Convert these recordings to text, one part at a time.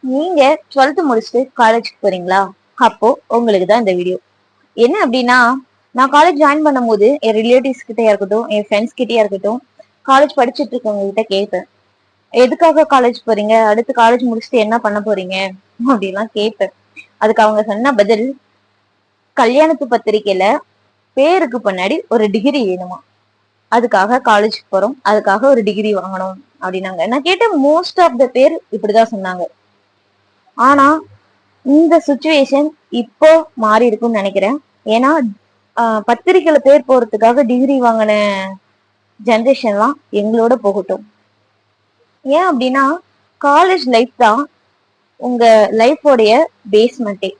நீங்க 12th முடிச்சுட்டு காலேஜுக்கு போறீங்களா? அப்போ உங்களுக்கு தான் இந்த வீடியோ. என்ன அப்படின்னா, நான் காலேஜ் ஜாயின் பண்ணும்போது என் ரிலேட்டிவ்ஸ் கிட்டயா இருக்கட்டும், என் ஃப்ரெண்ட்ஸ் கிட்டயா இருக்கட்டும், காலேஜ் படிச்சுட்டு இருக்கவங்க கிட்ட கேட்பேன். எதுக்காக காலேஜ் போறீங்க? அடுத்து காலேஜ் முடிச்சுட்டு என்ன பண்ண போறீங்க? அப்படிலாம் கேட்பேன். அதுக்கு அவங்க சொன்ன பதில், கல்யாணத்து பத்திரிக்கையில பேருக்கு பின்னாடி ஒரு டிகிரி வேணுமா, அதுக்காக காலேஜ் போறோம், அதுக்காக ஒரு டிகிரி வாங்கணும் அப்படின்னாங்க. நான் கேட்ட மோஸ்ட் ஆஃப் த பேர் இப்படிதான் சொன்னாங்க. ஆனா இந்த சுச்சுவேஷன் இப்போ மாறி இருக்கும்னு நினைக்கிறேன். ஏன்னா பத்திரிக்கையில பேர் போறதுக்காக டிகிரி வாங்கின ஜென்ரேஷன்லாம் எங்களோட போகட்டும். ஏன் அப்படின்னா, காலேஜ் லைஃப் தான் உங்க லைஃபோடைய பேஸ்மெண்டே,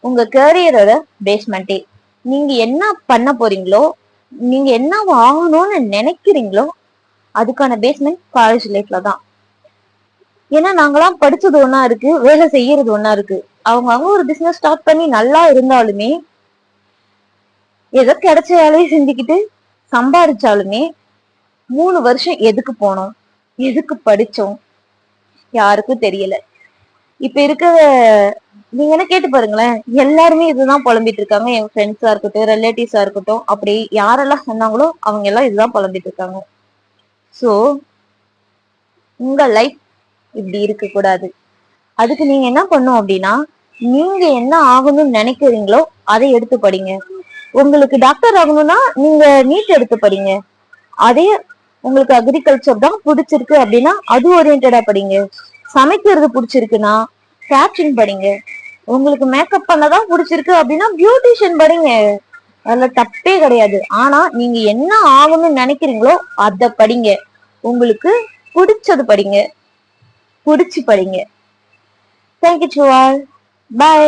உங்க கரியரோட பேஸ்மெண்டே. நீங்க என்ன பண்ண போறீங்களோ, நீங்க என்ன ஆகணும்னு நினைக்கிறீங்களோ, அதுக்கான பேஸ்மெண்ட் காலேஜ் லைஃப்ல தான். ஏன்னா நாங்கெல்லாம் படிச்சது ஒன்னா இருக்கு, வேலை செய்யறது ஒன்னா இருக்கு. அவங்க ஒரு பிசினஸ் ஸ்டார்ட் பண்ணி நல்லா இருந்தாலுமே, ஏதோ கிடைச்ச வேலையை செஞ்சுக்கிட்டு சம்பாதிச்சாலுமே 3 வருஷம் எதுக்கு போனோம், எதுக்கு படிச்சோம், யாருக்கும் தெரியல. இப்ப இருக்க நீங்க என்ன கேட்டு பாருங்களேன், எல்லாருமே இதுதான் புலம்பிட்டு இருக்காங்க. என் ஃப்ரெண்ட்ஸா இருக்கட்டும், ரிலேட்டிவ்ஸா இருக்கட்டும், அப்படி யாரெல்லாம் சொன்னாங்களோ அவங்க எல்லாம் இதுதான் புலம்பிட்டு இருக்காங்க. சோ உங்க லைஃப் இப்படி இருக்க கூடாது. அதுக்கு நீங்க என்ன பண்ணும் அப்படின்னா, நீங்க என்ன ஆகணும்னு நினைக்கிறீங்களோ அதை எடுத்து படிங்க. உங்களுக்கு டாக்டர் ஆகணும்னா நீங்க நீட் எடுத்து படிங்க. அதே உங்களுக்கு அக்ரிகல்ச்சர் தான் பிடிச்சிருக்கு அப்படின்னா அது ஓரியன்டா படிங்க. சமைக்கிறது பிடிச்சிருக்குன்னா கேட்டரிங் படிங்க. உங்களுக்கு மேக்கப் பண்ணதான் பிடிச்சிருக்கு அப்படின்னா பியூட்டிஷியன் படிங்க. அதுல தப்பே கிடையாது. ஆனா நீங்க என்ன ஆகணும்னு நினைக்கிறீங்களோ அத படிங்க. உங்களுக்கு பிடிச்சது படிங்க, பிடிச்சு படிங்க. Thank you to all. Bye.